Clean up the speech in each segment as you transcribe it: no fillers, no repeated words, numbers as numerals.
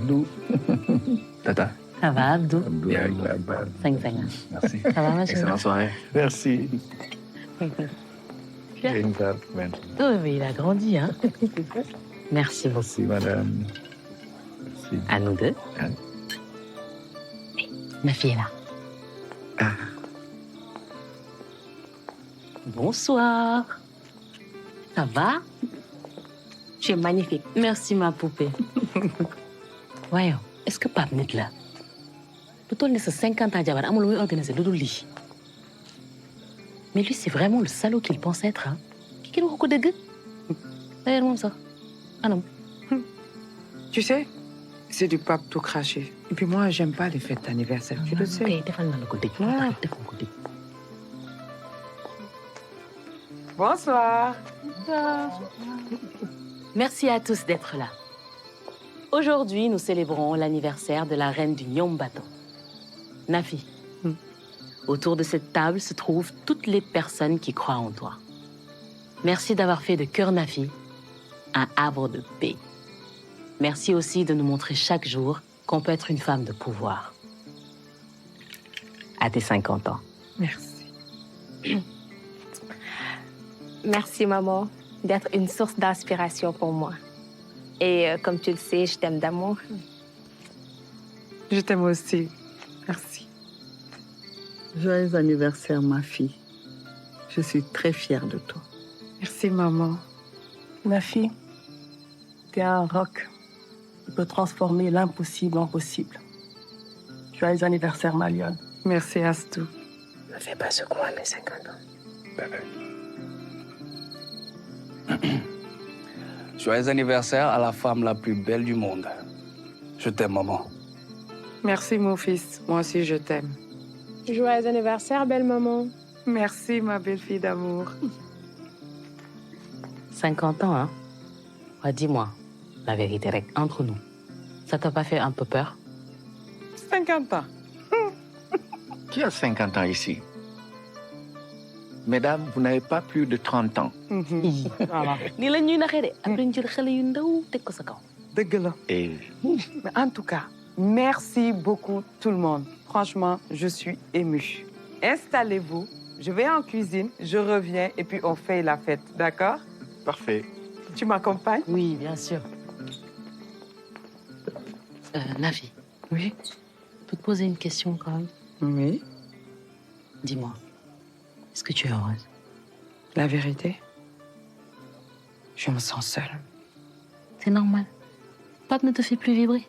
Abdou. Tata. Ça va, Abdou? Bien, bien. 5-5. Merci. Ça va, ma chérie? Excellente soirée. Merci. Bien. Une carte, maintenant. Oui, mais il a grandi, hein? Merci beaucoup. Merci, madame. Merci. À nous deux. Ah. Ma fille est là. Ah. Bonsoir. Ça va? Tu es magnifique. Merci, ma poupée. Voyons, est-ce que Pape n'est là? Plutôt, il a 50 ans, Diabar. Amul, oui, organisé, le lit. Mais lui, c'est vraiment le salaud qu'il pense être, hein? Qui est le coup de gueule? D'ailleurs, moi, ça. Ah non. Tu sais, c'est du pape tout craché. Et puis moi, j'aime pas les fêtes d'anniversaire, tu le sais. Ok, défends le coup de Ah. gueule. Bonsoir. Merci à tous d'être là. Aujourd'hui, nous célébrons l'anniversaire de la reine du Nyombato, Nafi. Autour de cette table se trouvent toutes les personnes qui croient en toi. Merci d'avoir fait de Cœur Nafi un havre de paix. Merci aussi de nous montrer chaque jour qu'on peut être une femme de pouvoir. À tes 50 ans. Merci. Merci, maman, d'être une source d'inspiration pour moi. Et comme tu le sais, je t'aime d'amour. Je t'aime aussi. Merci. Joyeux anniversaire, ma fille. Je suis très fière de toi. Merci, maman. Ma fille, t'es un roc qui peut transformer l'impossible en possible. Joyeux anniversaire, ma lionne. Merci, Astou. Ne fais pas secouer à mes 50 ans. Joyeux anniversaire à la femme la plus belle du monde. Je t'aime, maman. Merci, mon fils. Moi aussi, je t'aime. Joyeux anniversaire, belle maman. Merci, ma belle fille d'amour. 50 ans, hein? Ouais, dis-moi, la vérité, rek, entre nous. Ça t'a pas fait un peu peur? 50 ans. Qui a 50 ans ici? Mesdames, vous n'avez pas plus de 30 ans. Voilà. Ni la ñuy naxee de après ñu jël xale yu ndaw teg ko sa kaw. Dëgg la. Et Mais en tout cas, merci beaucoup tout le monde. Franchement, je suis émue. Installez-vous, je vais en cuisine, je reviens et puis on fait la fête, d'accord? parfait. Tu m'accompagnes? Oui, bien sûr. Nafi, Oui. je peux te poser une question quand même? Oui. Dis-moi, est-ce que tu es heureuse? La vérité, je me sens seule. C'est normal. Pape ne te fait plus vibrer.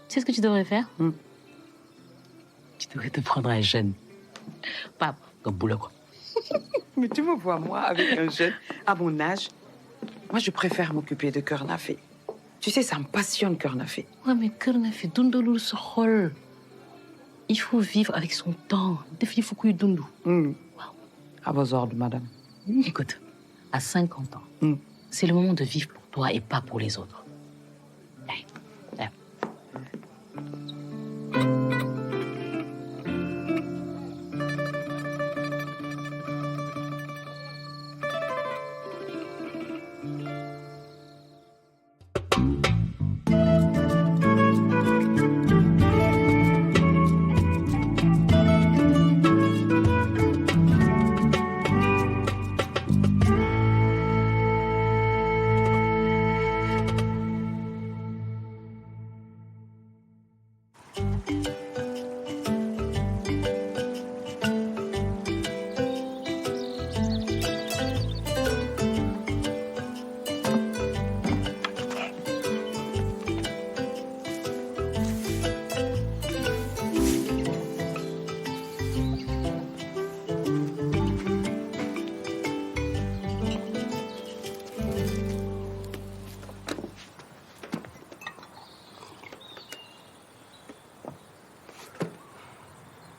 Tu sais ce que tu devrais faire? Tu devrais te prendre un jeune. Pape, comme boulot quoi. Mais tu me vois, moi, avec un jeune, à mon âge. Moi, je préfère m'occuper de Cœur Nafi. Tu sais, ça me passionne, Cœur Nafi. Ouais, mais Cœur Nafi dundalul sa xol. Il faut vivre avec son temps. Def il faut kuy dund. À vos ordres, madame. Écoute, à 50 ans, c'est le moment de vivre pour toi et pas pour les autres. Allez, allez.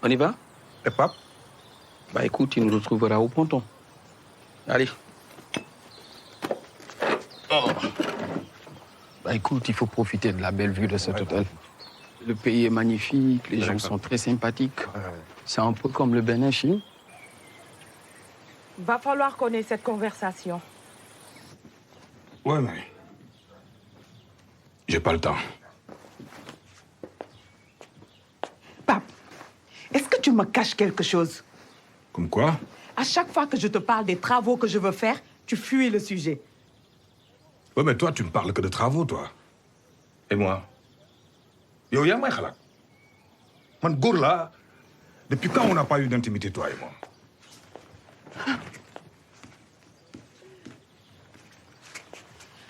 On y va? Et pape? Bah écoute, tu nous retrouveras au ponton. Allez. Oh. Bah écoute, il faut profiter de la belle vue de cet hôtel. Le pays est magnifique, les gens sont très sympathiques. C'est un peu comme le Bénin chez nous. Va falloir qu'on ait cette conversation. Ouais, mais... j'ai pas le temps. me caches quelque chose. Comme quoi? À chaque fois que je te parle des travaux que je veux faire, tu fuis le sujet. Ouais, mais toi, tu me parles que de travaux, toi. Et moi? Yo, y'a moi, khalak. Man, Gourla, depuis quand on n'a pas eu d'intimité, toi et moi?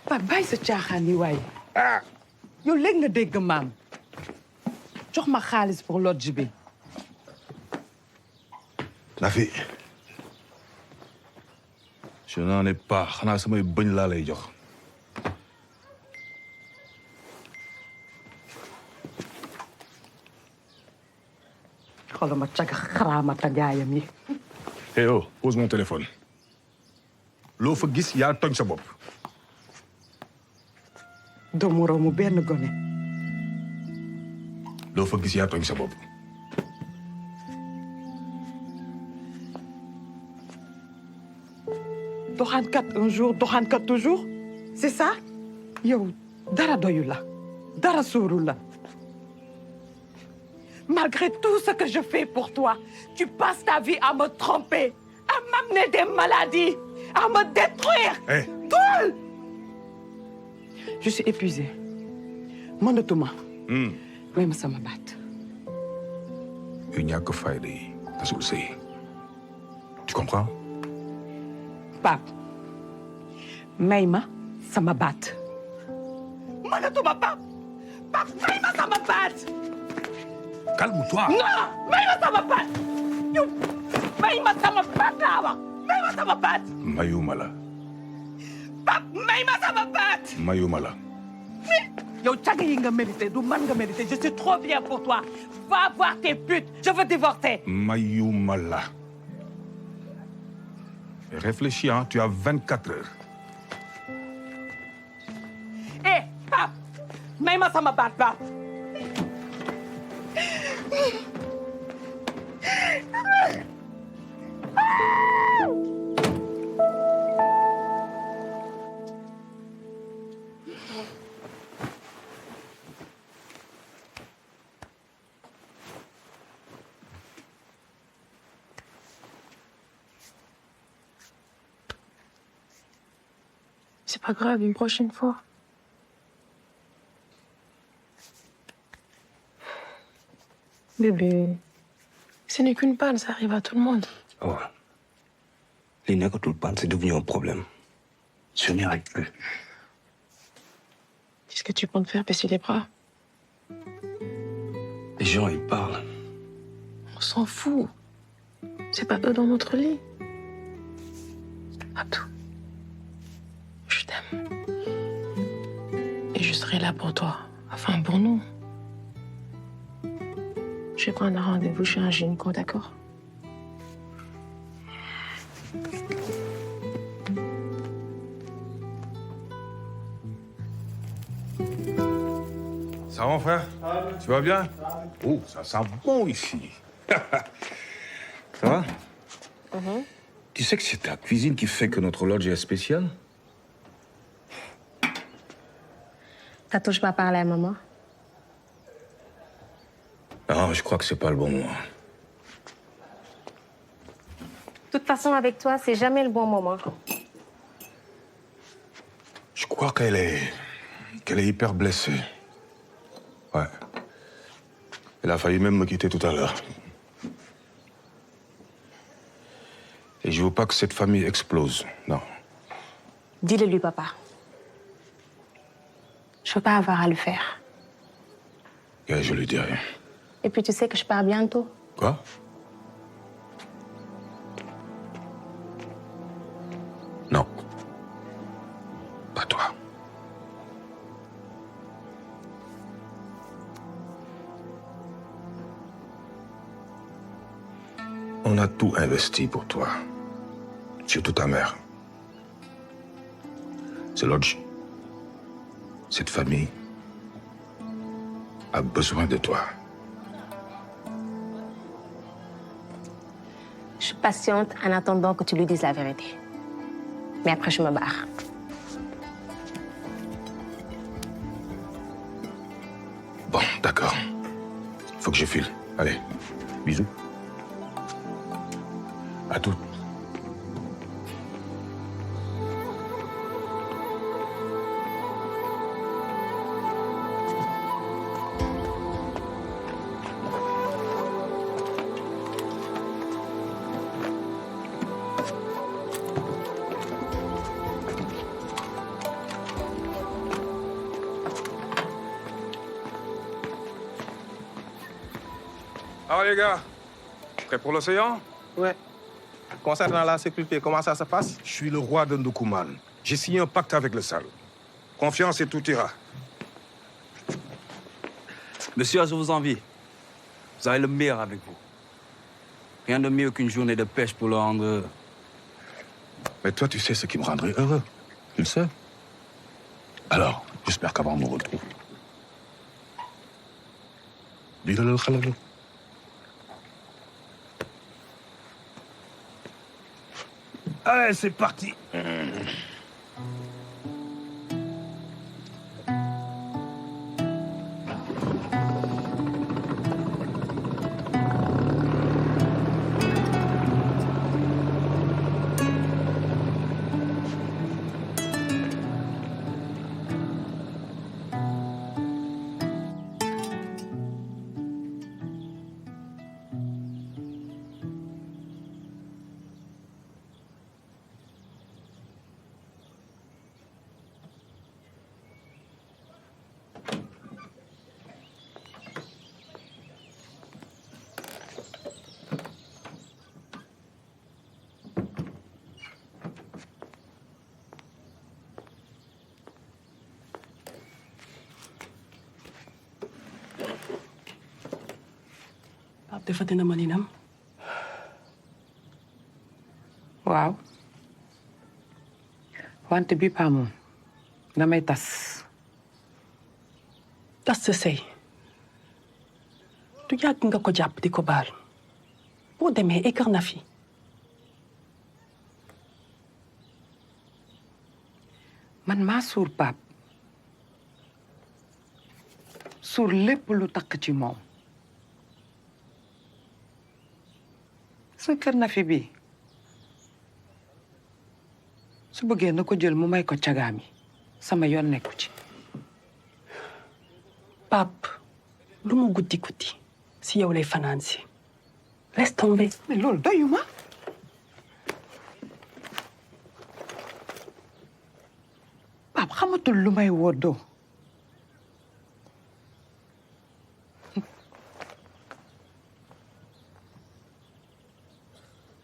Papa, bàyyi sa caaxaan yi waay. Yow léegi nga dégg maam. Jox ma xaalis pour lodge bi. Nafi, je n'en ai pas. Xanaa samay bëñ laa lay jox. Xoolal ma caga xaraamata jaayam yi. Eh oh, pose mon téléphone. Loo fa gis yaa tooñ sa bopp. Doomu roomu benn gone. Loo fa gis yaa tooñ sa bopp. Doxaankat un jour, doxaankat toujours. C'est ça? Yow dara doyu la. Dara sóoru la. Malgré tout ce que je fais pour toi, tu passes ta vie à me tromper, à m'amener des maladies, à me détruire. Eh, Cool! Je suis épuisée. Mënatuma. May ma sama baat. yu ñàkk fayda yi tasul sëy. Tu comprends? Pape, may ma sama baat. Mënatuma, Pape. Pape, may ma sama baat. Calme-toi. Non, may ma sama baat. Yow, may ma sama baat laa wax. May ma sama baat. Mayuma la. Pape, may ma sama baat. Mayuma la. Yow caga yi nga mérité, du man nga mérité. Je suis trop bien pour toi. Va voir tes putes. Je veux divorcer. Mayuma la. Réfléchis, hein, tu as 24 heures. Eh, Pape, may ma sama baat, Pape. C'est pas grave, une prochaine fois. Bébé, ce n'est qu'une panne, ça arrive à tout le monde. Oh. Les nekkatul panne, c'est devenu un problème. Je n'y arrive plus. Qu'est-ce que tu comptes faire, baisser les bras? Les gens, ils parlent. On s'en fout. C'est pas eux dans notre lit. Abdou, je t'aime. Et je serai là pour toi. Enfin, pour nous. Je vais prendre un rendez-vous chez un gynéco, d'accord? Ça va, mon frère? Tu vas bien? Oh, ça sent bon ici. Ça va? Tu sais que c'est ta cuisine qui fait que notre lodge est spécial? T'as toujours pas parlé à maman? Non, je crois que c'est pas le bon moment. De toute façon, avec toi, c'est jamais le bon moment. Je crois qu'elle est hyper blessée. Ouais. Elle a failli même me quitter tout à l'heure. Et je veux pas que cette famille explose, non. Dis-le lui, papa. Je veux pas avoir à le faire. Ouais, je lui dirai. Et puis, tu sais que je pars bientôt. Quoi? Non. Pas toi. On a tout investi pour toi. Surtout ta mère. Ce lodge, cette famille a besoin de toi. Je suis patiente en attendant que tu lui dises la vérité. Mais après, je me barre. Bon, d'accord. Faut que je file. Allez, bisous. À tout. Alors les gars, prêts pour l'océan? Ouais. Concernant la sécurité, comment ça se passe? Je suis le roi de Ndoukoumane. J'ai signé un pacte avec le sale. Confiance et tout ira. Monsieur, je vous envie. Vous avez le meilleur avec vous. Rien de mieux qu'une journée de pêche pour le rendre heureux. Mais toi, tu sais ce qui me rendrait heureux. Tu le sais. Alors, j'espère qu'avant on nous retrouve. Dis-le, Khaled. Allez, c'est parti. Pape defati na maninam. waaw wante bi paa moom damay tas. tas sa sëy du yàgg nga ko jàpp di ko baal boo demee écœur na fi. man maa suur Pape suur lépp lu takk ci moom. sa kër na fi bii su bëggee na ko jël mu may ko cagaam yi sama yoon nekku ci. Pape lu mu guddi guddi si yow lay fanaan si laisse tomber. mais loolu doyuma. Pape xamatul lu may woddoo.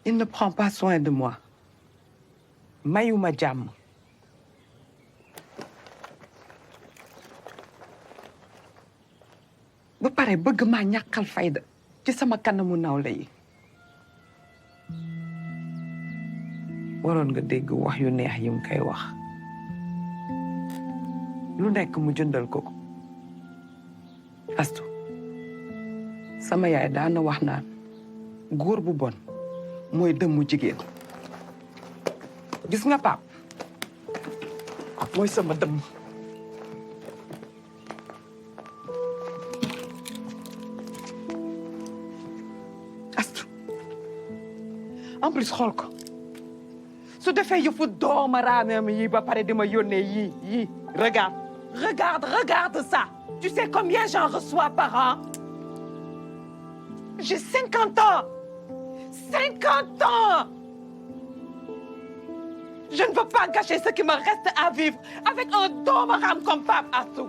Il ne prend pas soin de moi. mayuma jàmm. ba pare bëgg maa ñàkkal fayda ci sama kanamu nawle yi. waroon nga dégg wax yu neex yi mu koy wax. lu nekk mu jëndal ko ko. Astu sama yaay daana wax naan góor bu bon mooy dëmmu jigéen. gis nga Pape mooy sama dëmm. Astu en plus xool ko su defee yëfu doomaraamam yi ba pare di ma yónnee yii regarde ça. Tu sais combien j'en reçois par an? J'ai 50 ans. 50 ans. Je ne veux pas gâcher ce qui me reste à vivre avec un doomaram comme Pape Astou.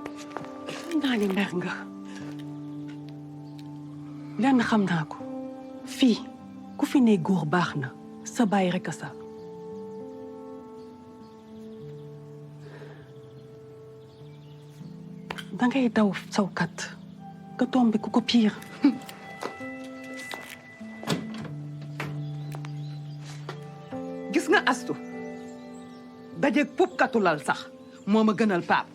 naa ni mer nga lenn xam naa ko fii ku fi ne góor baax na sa baay rek a sa dangay daw sawkat nga tombe ku ko pire. gis nga Astou dajeeg pup katulal sax moo ma gënal Pape.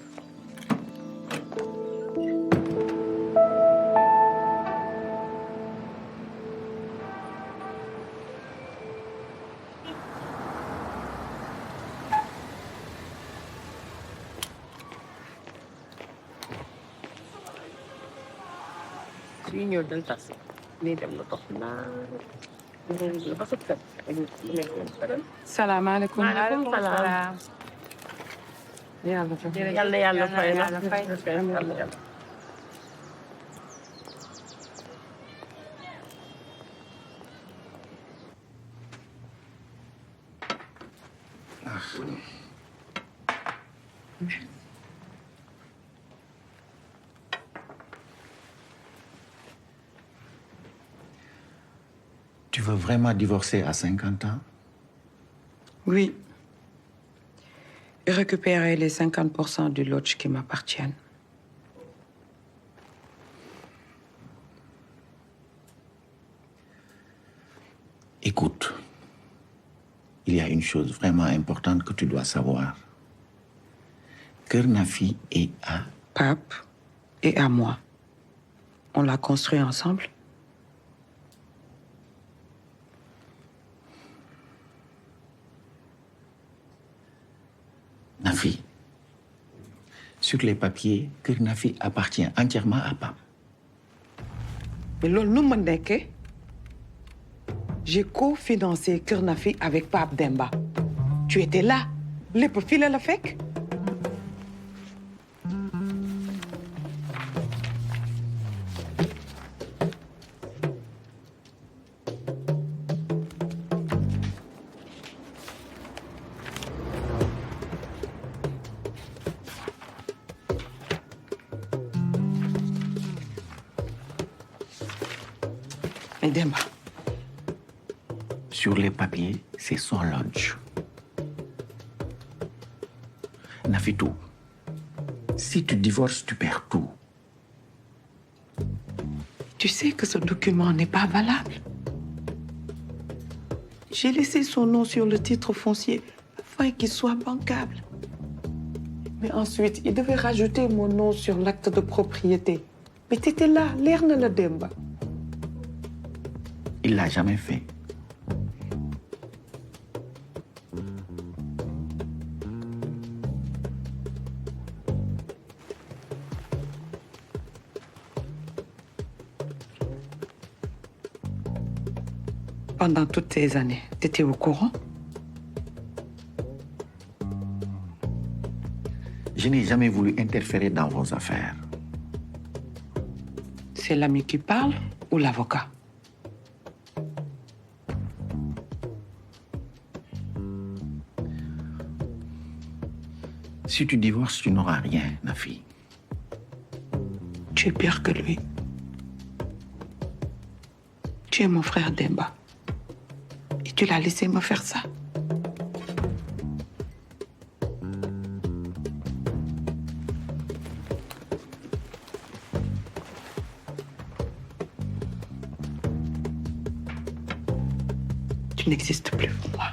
suy ñëw dal tas nii dem na dox naa salaamaaleykum. Maaleykum salaam. Yàlla fay la. Tu veux vraiment divorcer à 50 ans? Oui. Et récupérer les 50% du lodge qui m'appartiennent. Écoute, il y a une chose vraiment importante que tu dois savoir. Kër Nafi est à Pape et à moi. On l'a construit ensemble. Nafi. Sur les papiers, Kër Nafi appartient entièrement à Pape. Mais loolu nu ma nekkee j'ai cofinancé Kër Nafi avec Pape Demba. Tu étais là. Lépp fii la fekk. Mais Demba. Sur les papiers, c'est son lodge. Nafitou, si tu divorces, tu perds tout. Tu sais que ce document n'est pas valable. J'ai laissé son nom sur le titre foncier afin qu'il soit bancable. Mais ensuite, il devait rajouter mon nom sur l'acte de propriété. Mais t'étais là, leer na la Demba. Il l'a jamais fait. Pendant toutes ces années, t'étais au courant? Je n'ai jamais voulu interférer dans vos affaires. C'est l'ami qui parle ou l'avocat? Si tu divorces, tu n'auras rien, Nafi. Tu es pire que lui. Tu es mon frère Demba. Et tu l'as laissé me faire ça. Tu n'existes plus pour moi.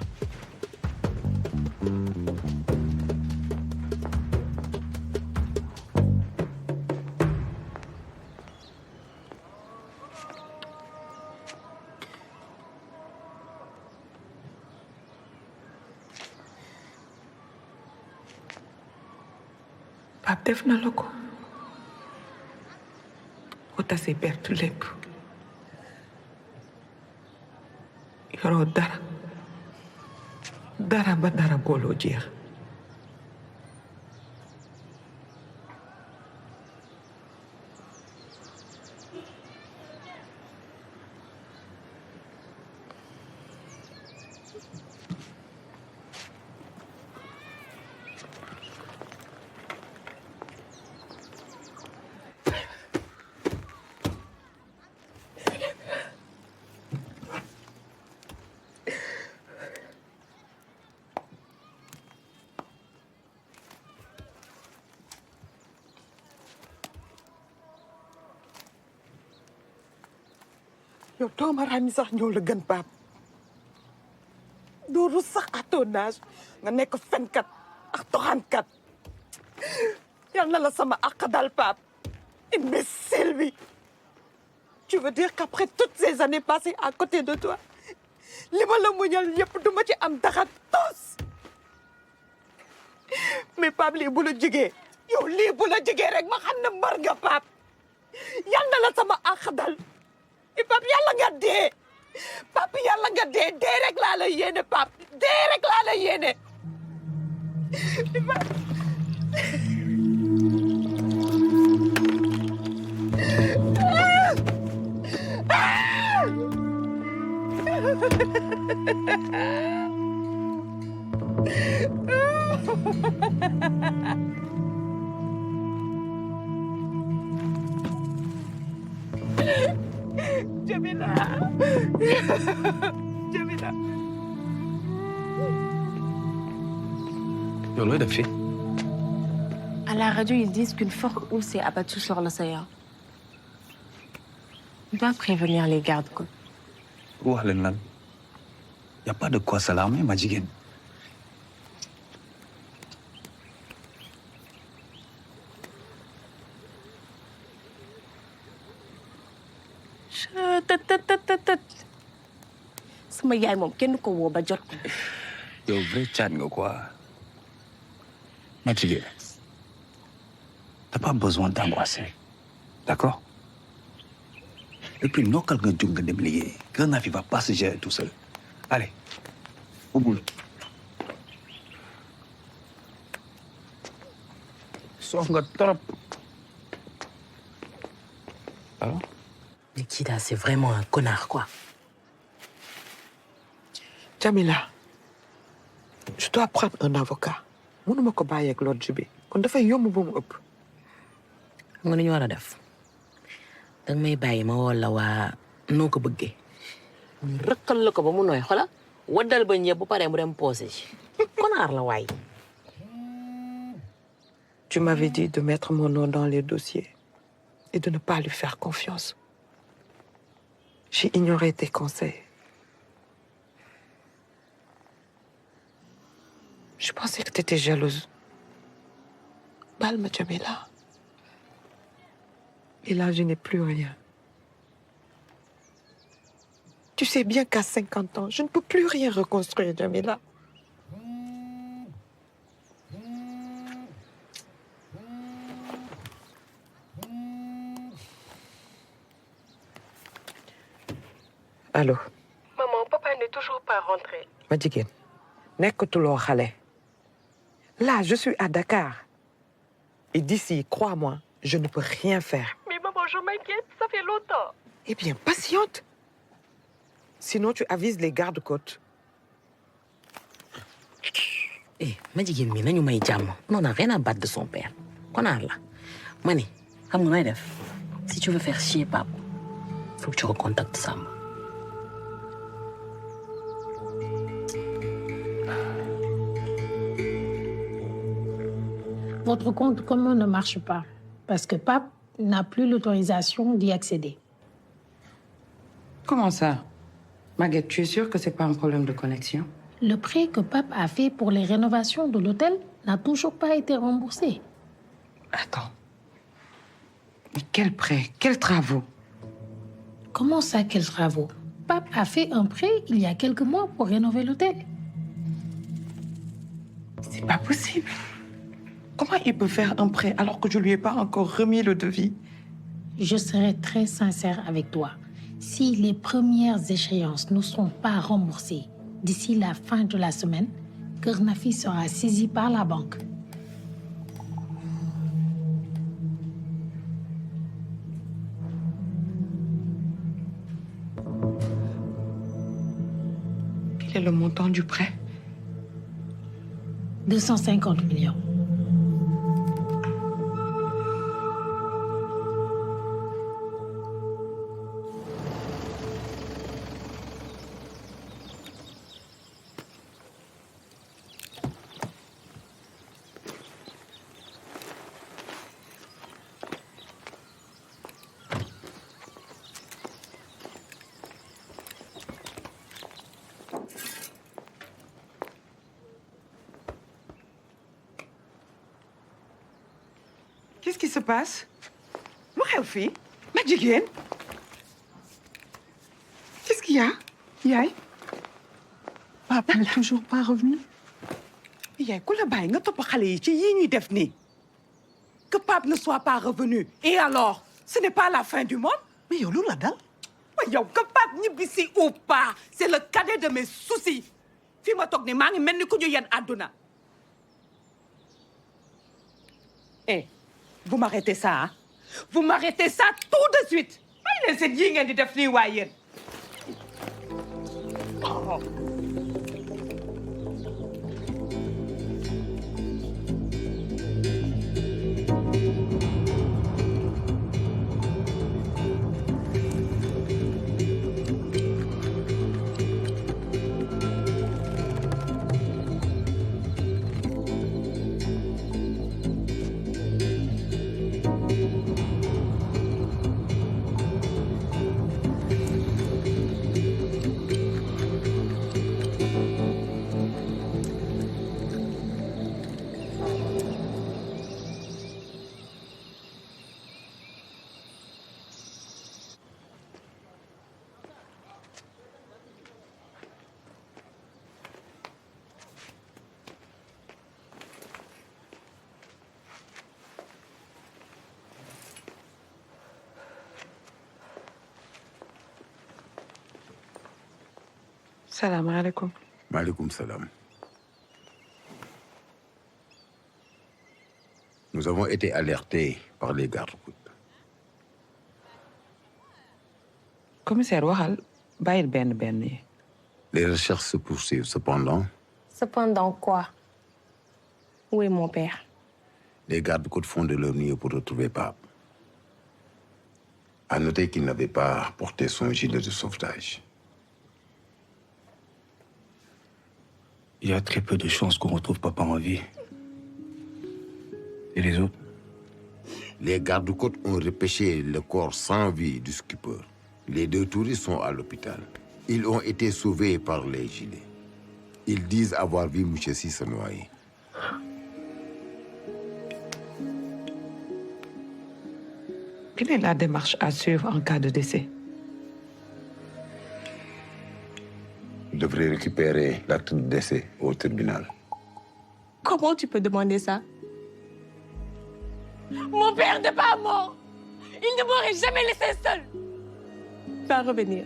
Pape def na la ko ku tasee perte lépp yoroo dara ba dara booloo jeex. yow doomaraam yi sax ñoo la gën Pape doo rus sax à ton âge nga nekk fenkat ak toxankat yal na la sama àq dal Pape imbécile bi. Tu veux dire qu'après toutes ces années passées à côté de toi li ma la muñal yëpp du ma ci am dara tos mais Pape lii bu la jigee yow lii bu la jigee rek ma xam ne mbar nga Pape yal na la sama àq dal et Pape yàlla nga dee Pape yàlla nga dee rek laa la yéene Pape dee rek laa la yéene. Jamila. Jamila. Yo, looy def fii. À la radio, ils disent qu'une forte houle s'est abattue sur l'océan. On doit prévenir les gardes-côtes. wax leen lan. Y a pas de quoi s'alarmer ma jigéen. sama yaay moom kenn ko woo ba jot ko. Yow vrai chat nga quoi. Ma jigéen. T'as pas besoin d'angoisser. D'accord? Et puis, nokkal nga jóg nga dem liggéey. Kër Nafi va pas se gérer tout seul. Allez, au boulot. Soof nga trop. Alors? Mais Kida, c'est vraiment un connard, quoi. Jamila, je dois prendre un avocat. Mënuma ko bàyyi ak lodge bi kon dafay yomb ba mu ëpp. xam nga ni ñu war a def danga may bàyyi ma woo la waa noo ko bëggee ñu rëkkal la ko ba mu nooy xola waddal ba ñëpp bu paree mu dem posé ci connard la waay. Tu m'avais dit de mettre mon nom dans les dossiers et de ne pas lui faire confiance. J'ai ignoré tes conseils. Je pensais que tu étais jalouse. Balma Jamila. Et là, je n'ai plus rien. Tu sais bien qu'à 50 ans, je ne peux plus rien reconstruire, Jamila. Allô? Maman, papa n'est toujours pas rentré. Ma jigéen, nekkatuloo xale. Là, je suis à Dakar. Et d'ici, crois-moi, je ne peux rien faire. Mais maman, je m'inquiète, ça fait longtemps. Eh bien, patiente. Sinon, tu avises les gardes-côtes. Eh, ma jigéen mi nañu may jàmm on n'a rien à battre de son père connard la ma ne xam nga nooy def si tu veux faire chier Pape faut que tu recontactes Samba. Votre compte commun ne marche pas parce que Pape n'a plus l'autorisation d'y accéder. Comment ça? Maguette, tu es sûre que c'est pas un problème de connexion? Le prêt que Pape a fait pour les rénovations de l'hôtel n'a toujours pas été remboursé. Attends. Mais quel prêt? Quels travaux? Comment ça, quels travaux? Pape a fait un prêt il y a quelques mois pour rénover l'hôtel. C'est pas possible. Comment il peut faire un prêt alors que je lui ai pas encore remis le devis? Je serai très sincère avec toi. Si les premières échéances ne sont pas remboursées d'ici la fin de la semaine, Kër Nafi sera saisi par la banque. Quel est le montant du prêt? 250 millions. Qu'est-ce qui se passe? Lu xew fii? Ma jigéen? Qu'est-ce qu'il y a? Yaay? Papa n'est toujours pas revenu. Yaay, ku la bàyyi nga topp xale yi ci yii ñuy def nii. Que Pape ne soit pas revenu. Et alors? Ce n'est pas la fin du monde? Mais yow lu la dal? yow que Pape ñibbisi ou pas c'est le cadet de mes soucis fii ma toog ni maa ngi mel ni ku ñu yen àdduna. Eh, vous m'arrêtez ça hein? Vous m'arrêtez ça tout de suite. may leen seen yii ngeen di def nii waay yéen. Salam alaikum. Malikum salam. Nous avons été alertés par les gardes-côtes. Commissaire waxal bàyyil benn yi. Les recherches se poursuivent cependant. Cependant quoi? Où est mon père? Les gardes-côtes font de leur mieux pour retrouver Pape. À noter qu'il n'avait pas porté son gilet de sauvetage. Il y a très peu de chances qu'on retrouve papa en vie. Et les autres? Les gardes-côtes ont repêché le corps sans vie du skipper. Les 2 touristes sont à l'hôpital. Ils ont été sauvés par les gilets. Ils disent avoir vu M. Si se noyer. Quelle est la démarche à suivre en cas de décès? Vous devrez récupérer l'acte de décès au tribunal. Comment tu peux demander ça? Mon père n'est pas mort. Il ne m'aurait jamais laissé seul. Va revenir.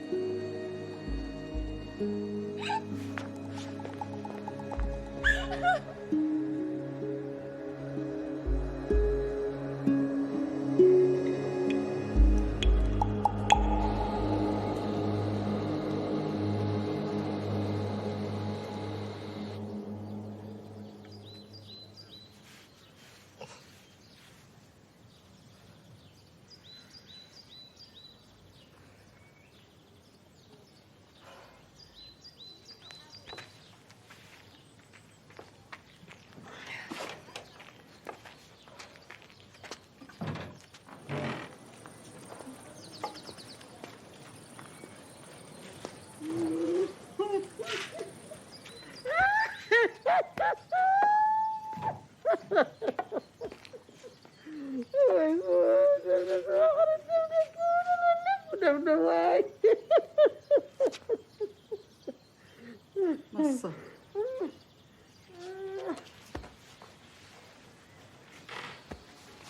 Massa.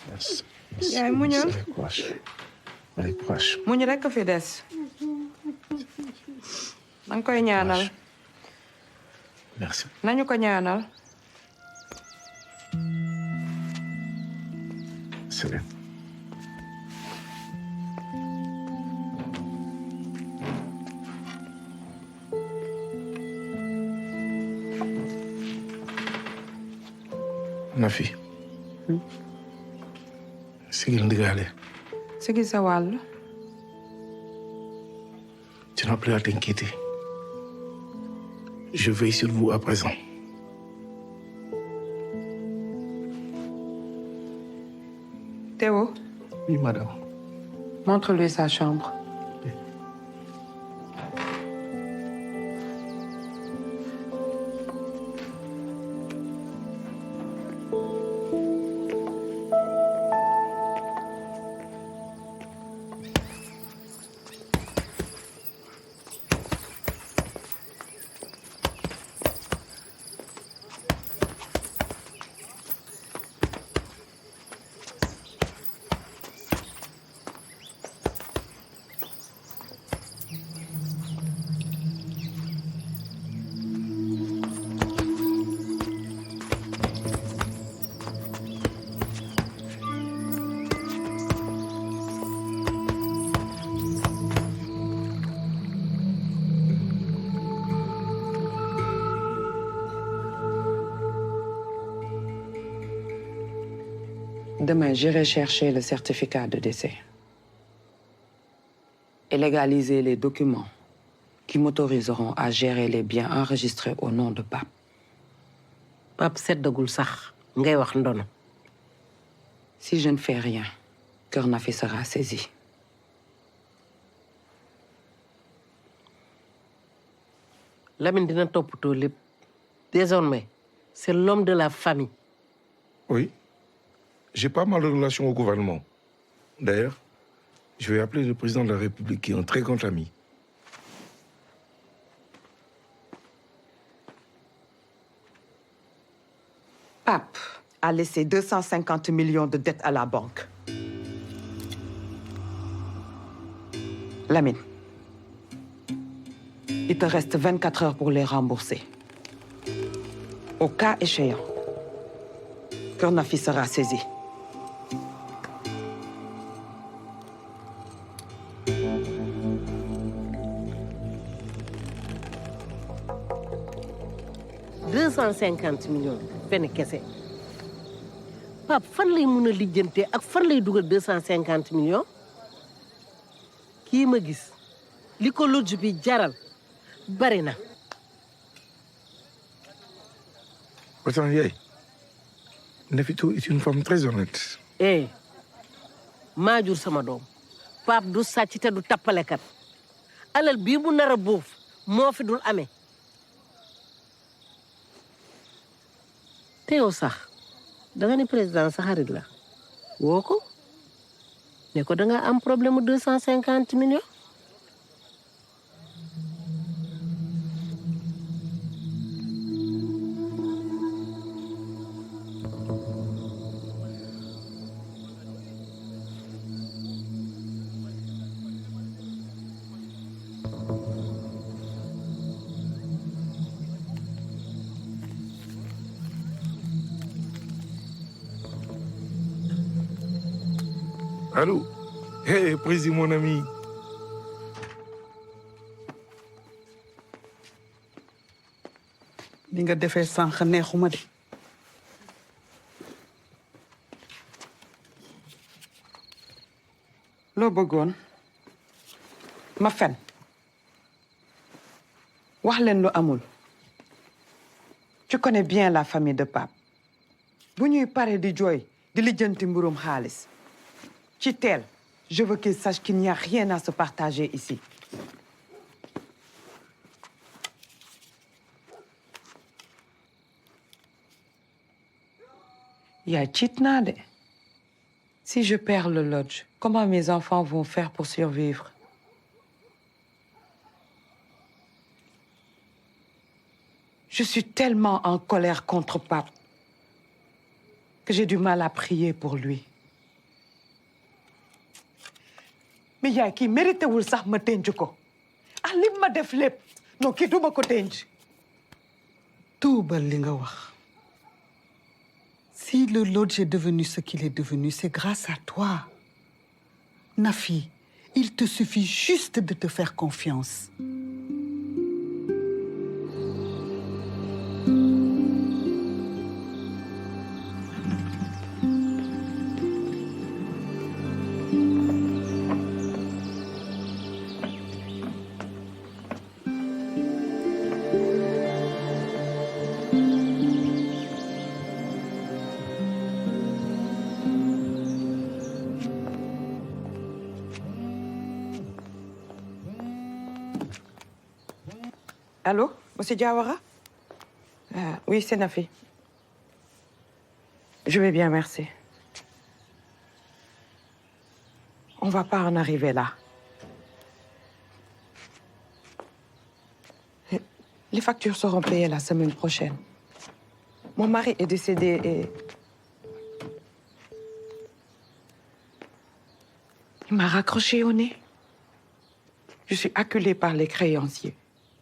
Merci. Yaay muñal. Allez, courage. muñ rekk a fi des. danga koy ñaanal. Merci. nañu ko ñaanal. C'est bien. Nafi. Sigil ndigaale. Sigil sa wàll. Tu n'as plus à t'inquiéter. Je veille sur vous à présent. Théo, Oui, madame. montre-lui sa chambre. Demain, j'irai chercher le certificat de décès et légaliser les documents qui m'autoriseront à gérer les biens enregistrés au nom de Pape. Pape seddagul sax ngay wax ndono. Si je ne fais rien, Kër Nafi sera saisi. Lamine dina toppatoo lépp. Désormais, c'est l'homme de la famille. Oui. J'ai pas mal de relations au gouvernement. D'ailleurs, je vais appeler le président de la République, qui est un très grand ami. Pape a laissé 250 millions de dettes à la banque. Lamine, il te reste 24 heures pour les rembourser. Au cas échéant, Kër Nafi sera saisi. $250 millions benn kese. Pape fan lay mun a lijjantee ak fan lay dugal 250 millions. Kii ma gis li ko lodge bi jaral bari na. Attends, Yaye, Nafito est une femme très honnête. maa jur sama doom. Pape du sàcc te du tappalekat. alal bii mu nar a boof moo fi dul amee. te yow sax danga ne président sa xarit la woo ko ne ko danga am problème mu 250 millions. Allô? Hey, Président, mon ami. li nga defee sànq neexuma de. loo bëggoon ma fen wax leen lu amul. Tu connais bien la famille de Pape. bu ñuy pare di jooy di lijjanti mburum xaalis ci teel, je veux qu'il sache qu'il n'y a rien à se partager ici. Yaay tiit naa de. Si je perds le lodge, comment mes enfants vont faire pour survivre? Je suis tellement en colère contre Pape que j'ai du mal à prier pour lui. Mais yaay kii mérité wul sax ma denc ko. Ah li ma def lépp non kii duma ko denc. tuubal li nga wax. Si le lodge est devenu ce qu'il est devenu, c'est grâce à toi. Nafi, il te suffit juste de te faire confiance. Allô, monsieur Diawara? Oui, c'est Nafi. Je vais bien, merci. On va pas en arriver là. Les factures seront payées la semaine prochaine. Mon mari est décédé et... il m'a raccroché au nez. Je suis acculée par les créanciers.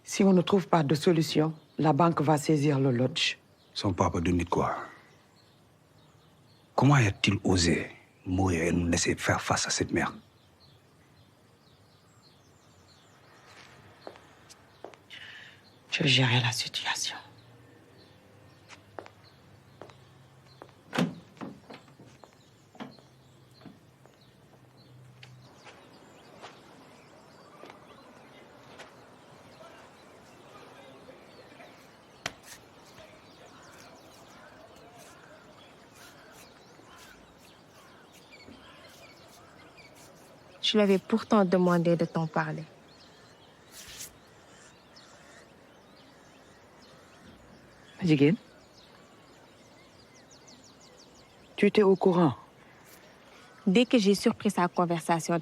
Si on ne trouve pas de solution, la banque va saisir le lodge. Son papa de nid quoi? Comment a-t-il osé mourir et nous laisser faire face à cette merde? Je vais gérer la situation. Je lui avais pourtant demandé de t'en parler. Jigéen, tu étais au courant? Dès que j'ai surpris sa conversation,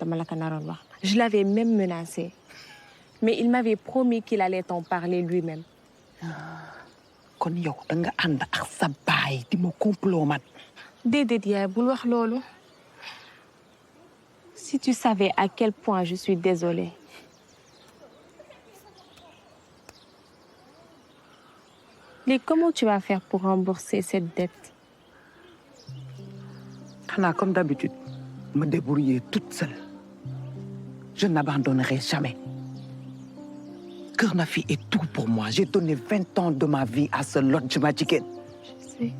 je l'avais même menacé. Mais il m'avait promis qu'il allait t'en parler lui-même. Kon yow da nga ànd ak sa baay di ma complot man. Déedéet yaay bul wax loolu. Si tu savais à quel point je suis désolée. Mais comment tu vas faire pour rembourser cette dette? Xanaa comme d'habitude, me débrouiller toute seule. Je n'abandonnerai jamais. Kër Nafi est tout pour moi. J'ai donné 20 ans de ma vie à ce lodge ma jigéen. Je sais.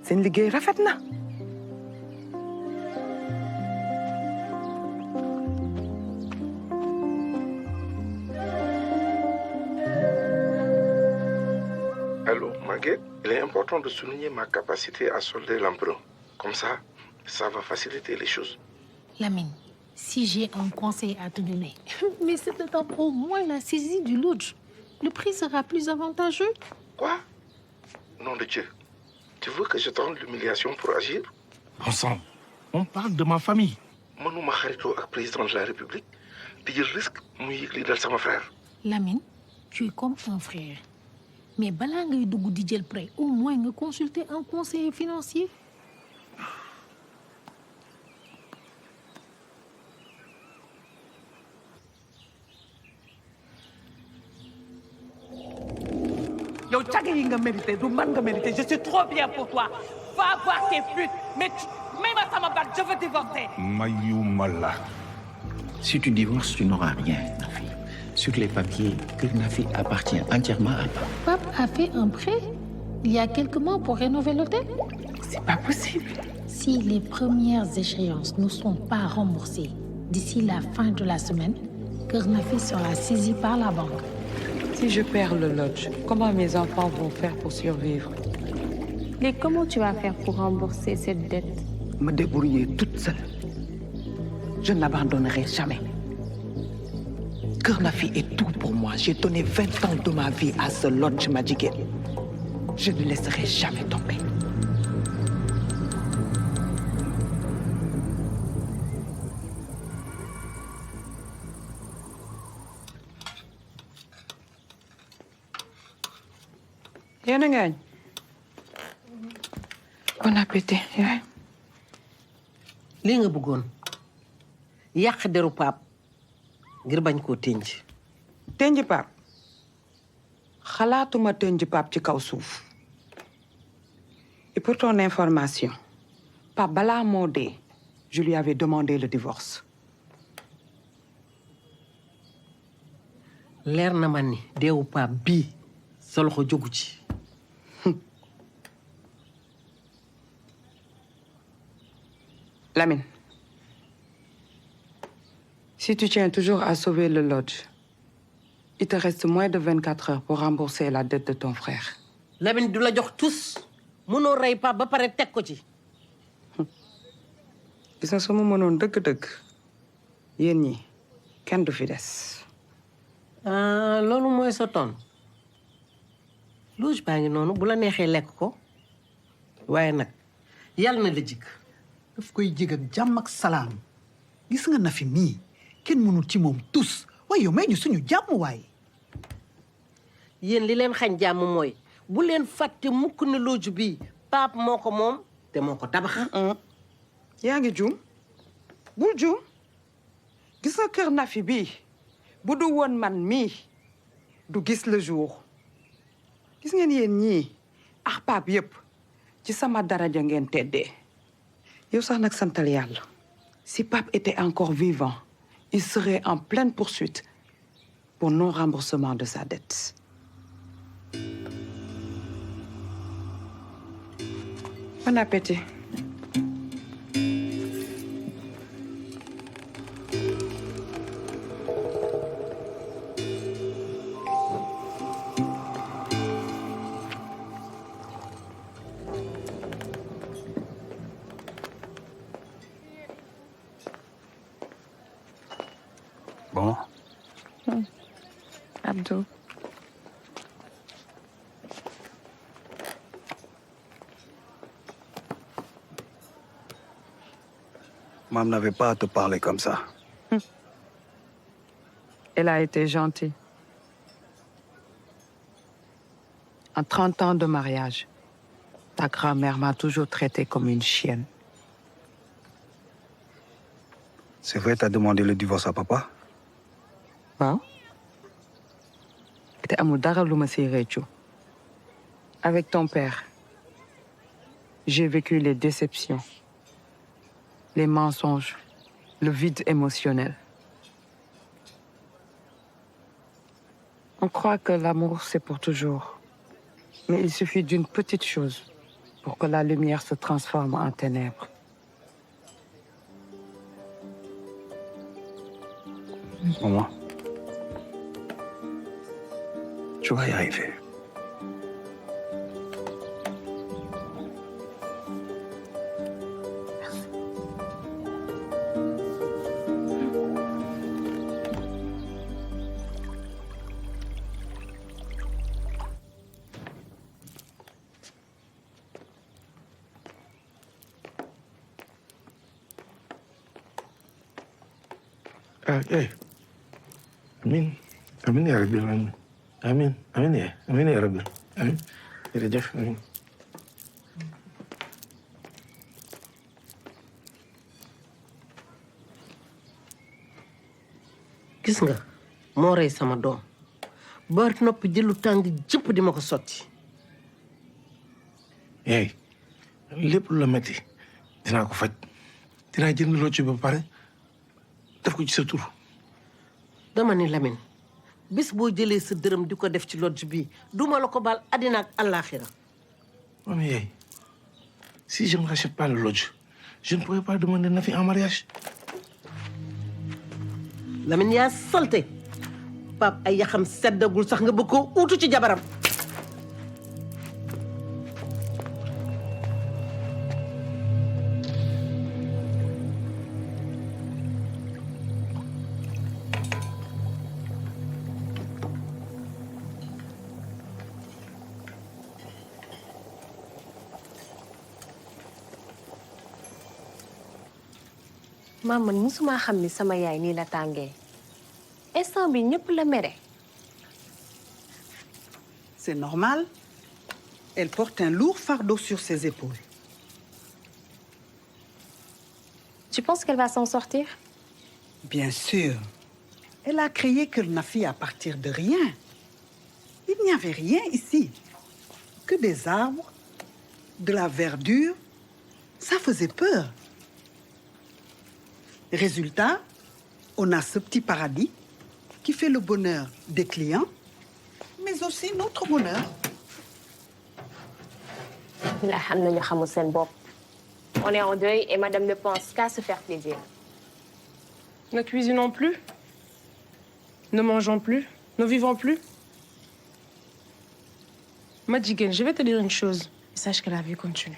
Seen liggéey rafet na. Allô, Maguette, il est important de souligner ma capacité à solder l'emprunt. Comme ça va faciliter les choses. Lamine, si j'ai un conseil à te donner, mais c'est d'attendre au moins la saisie du lodge. Le prix sera plus avantageux. Quoi? Nom de Dieu. Tu veux que je tente l'humiliation pour agir? Bon sang, on parle de ma famille. Mënuma xaritoo ak président de la République di jël risque mu yëg li dal sama frère. Lamine, tu es comme un frère. Mais balaa ngay dugg di jël prêt, au moins nga consulter un conseiller financier. Yow caga yi nga mérité du man nga mérité je suis trop bien pour toi va voir tes putes mais même à sama bac je veux divorcer. Mayuma la. Si tu divorces, tu n'auras rien, Nafi. Sur les papiers, Kër Nafi appartient entièrement à toi. Pape a fait un prêt il y a quelques mois pour rénover l'hôtel. C'est pas possible. Si les premières échéances ne sont pas remboursées d'ici la fin de la semaine, Kër Nafi sera saisi par la banque. Si je perds le lodge, comment mes enfants vont faire pour survivre? Mais comment tu vas faire pour rembourser cette dette? Me débrouiller toute seule. Je n'abandonnerai jamais. Kër Nafi est tout pour moi. J'ai donné 20 ans de ma vie à ce lodge ma jigéen. Je ne laisserai jamais tomber. Yéen a ngaañ. Bon appétit, yaay. lii nga bëggoon yàq deru Pape ngir bañ koo tënj. Tënj Pape. Xalaatuma tënj Pape ci kaw suuf. Et pour ton information, Pape balaa moo dee, je lui avais demandé le divorce. leer na ma ni deewu Pape bii sa loxo jógu ci. Lamine, si tu tiens toujours à sauver le lodge, il te reste moins de 24 heures pour rembourser la dette de ton frère. Lamine du la jox tous mënoo rey Pape ba pare teg ko ci. Gis nga su ma mënoon dëgg-dëgg yéen ñi kenn du fi des. loolu mooy sa ton. lodge baa ngi noonu bu la neexee lekk ko waaye nag yàlla na la jig. daf koy jig ak jàmm ak salaam gis nga Nafi mii kenn mënul ci moom tus waaye yow may ñu suñu jàmm waaye. yéen li leen xañ jàmm mooy bu leen fàtte mukk ne lodge bii Pape moo ko moom te moo ko tabax. yaa ngi juum bul juum gis nga Kër Nafi bii bu du woon man mii du gis le jour. gis ngeen yéen ñii ak Pape yépp ci sama daraja ngeen teddee. yow sax nag santal yàlla. Si Pape était encore vivant, il serait en pleine poursuite pour non-remboursement de sa dette. Bon appétit. Bon. Abdou. Maman n'avait pas à te parler comme ça. Elle a été gentille. En 30 ans de mariage, ta grand-mère m'a toujours traitée comme une chienne. C'est vrai, t'as demandé le divorce à papa? Waaw. Te amul dara lu ma siy réccu. Avec ton père, j'ai vécu les déceptions, les mensonges, le vide émotionnel. On croit que l'amour, c'est pour toujours. Mais il suffit d'une petite chose pour que la lumière se transforme en ténèbres. Maman, tu vas y arriver. Hey. Amin. Amin ya Rabbi. Amin. Amin ya Rabbi. Amin. Jërëjëf. Amin. gis nga moo rey sama doom ba noppi jëlu tàng jëpp di ma ko sotti. Yaay lépp lu la metti dinaa ko faj dinaa jënd loo ci ba pare def ko ci sa tur. dama ni Lamine bis boo jëlee sa dërëm di ko def ci lodge bi duma la ko baal àddina ak àllaaxira. Mais yaay si je ne rachète pas le lodge je ne pourrai pas demander Nafi en mariage. Lamine yaa salte Pape ay yaxam seddagul sax nga bëgg koo uutu ci jabaram. Maman musuma xam ni sama yaay nii la tàngee instant bi ñëpp la mere. C'est normal. Elle porte un lourd fardeau sur ses épaules. Tu penses qu'elle va s'en sortir? Bien sûr. Elle a créé que Nafi à partir de rien. Il n'y avait rien ici. Que des arbres, de la verdure. Ça faisait peur. Résultat, on a ce petit paradis qui fait le bonheur des clients, mais aussi notre bonheur. On est en deuil et madame ne pense qu'à se faire plaisir. Ne cuisinons plus, ne mangeons plus, ne vivons plus. Madjigen, je vais te dire une chose. Sache que la vie continue.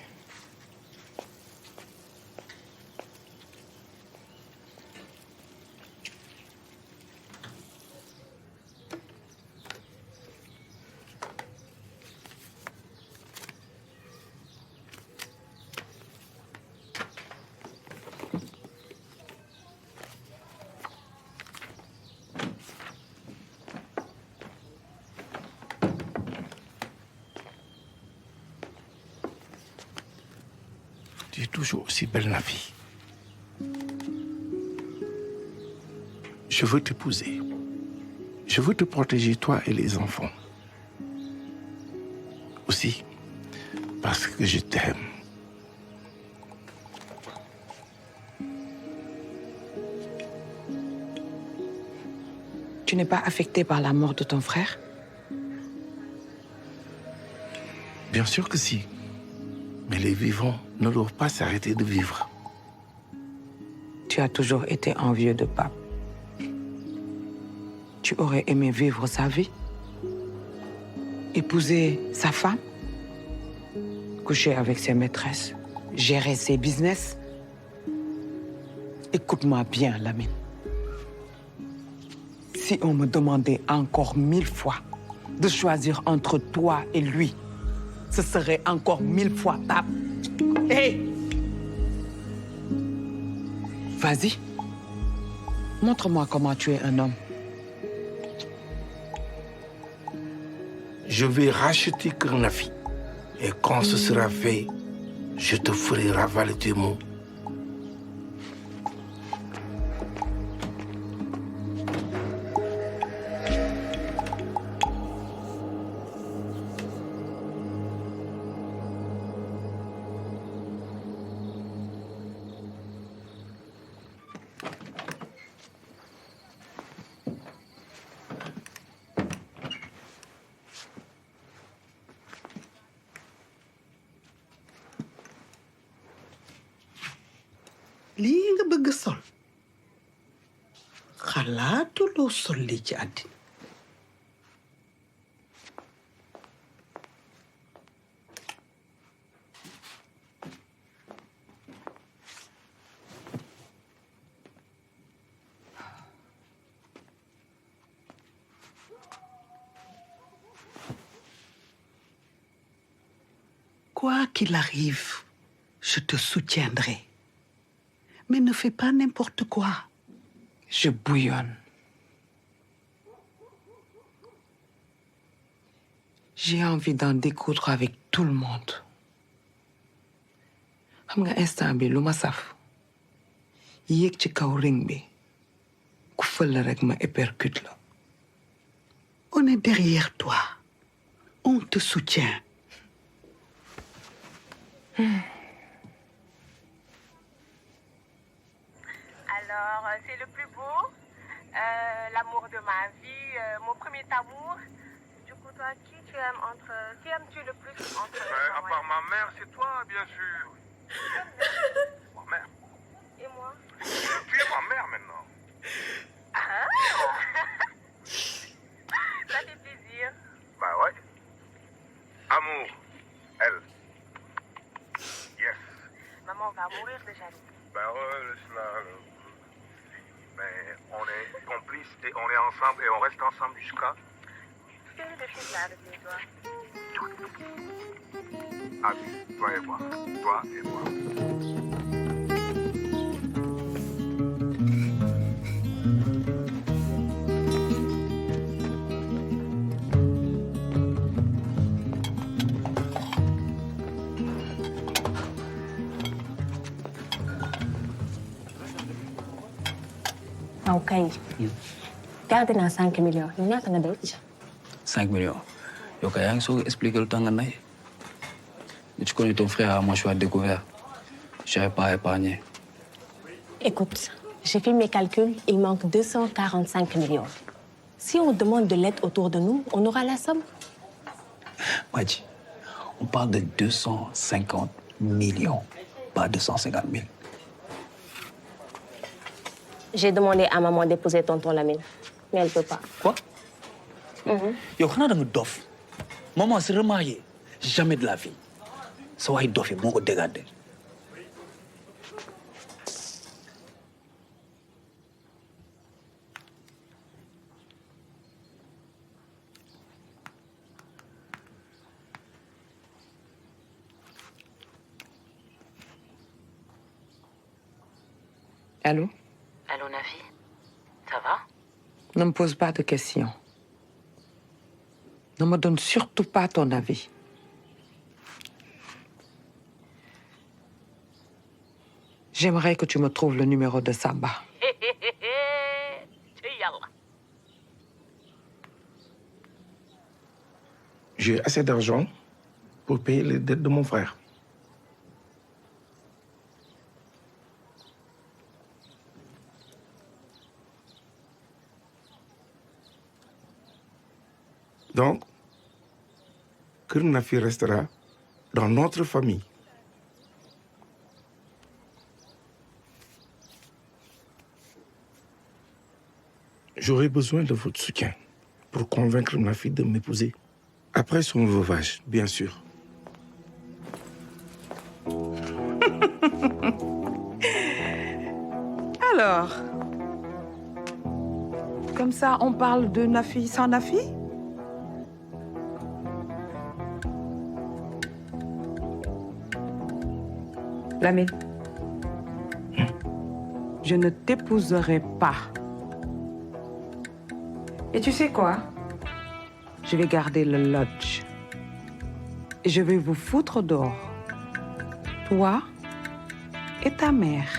Tu es toujours aussi belle, Nafi. Je veux t'épouser. Je veux te protéger, toi et les enfants. Aussi, parce que je t'aime. Tu n'es pas affecté par la mort de ton frère? Bien sûr que si. Mais les vivants ne doivent pas s'arrêter de vivre. Tu as toujours été envieux de Pape. Tu aurais aimé vivre sa vie, épouser sa femme, coucher avec ses maîtresses, gérer ses business. Écoute-moi bien, Lamine. Si on me demandait encore 1000 fois de choisir entre toi et lui, ce serait encore 1000 fois Pape. Hé! Vas-y. Montre-moi comment tu es un homme. Je vais racheter Kernafi. Et quand ce sera fait, je te ferai ravaler tes mots. lii nga bëgg sol xalaatuloo sol lii ci àddina. Quoi qu'il arrive, je te soutiendrai. Mais ne fais pas n'importe quoi. Je bouillonne. J'ai envie d'en découdre avec tout le monde. xam nga instant bi lu ma saf yéeg ci kaw ring bi ku fël rek ma épercute la. On est derrière toi. On te soutient. Alors, c'est le plus beau, l'amour de ma vie, mon premier amour. Du coup, toi, qui aimes-tu le plus entre À part ma mère, c'est toi, bien sûr. Ma mère. Et moi? Tu es ma mère maintenant. Ah. Ça fait plaisir. Bah ouais. Amour. Elle. Yes. Maman va mourir de jalousie. Bah ouais, laisse-la. Mais on est complices et on est ensemble et on reste ensemble jusqu'à... Quel est le fils là avec toi? Ah oui, toi et moi. Toi et moi. Ok. Gardez dans 5 millions. Il y a combien d'autres? 5 millions. Yo, quand même, ça explique le temps que tu connais ton frère, moi je suis à découvert. Je n'avais pas épargné. Écoute, j'ai fait mes calculs. Il manque 245 millions. Si on demande de l'aide autour de nous, on aura la somme. Madji, on parle de 250 millions, pas 250 000. J'ai demandé à maman d'épouser tonton Lamine, mais elle ne peut pas. Quoi? Yo, xanaa da nga dof. Maman s'est remariée. Jamais de la vie. Sa waay dof yi moo ko dégradé. Allô? Allô, Nafi? Ça va? Ne me pose pas de questions. Ne me donne surtout pas ton avis. J'aimerais que tu me trouves le numéro de Samba. J'ai assez d'argent pour payer les dettes de mon frère. Donc, Kernafi restera dans notre famille. J'aurai besoin de votre soutien pour convaincre ma fille de m'épouser. Après son veuvage, bien sûr. Alors, Comme ça, on parle de Nafi sans Nafi? Lamine, je ne t'épouserai pas. Et tu sais quoi? Je vais garder le lodge. Et je vais vous foutre dehors. Toi et ta mère.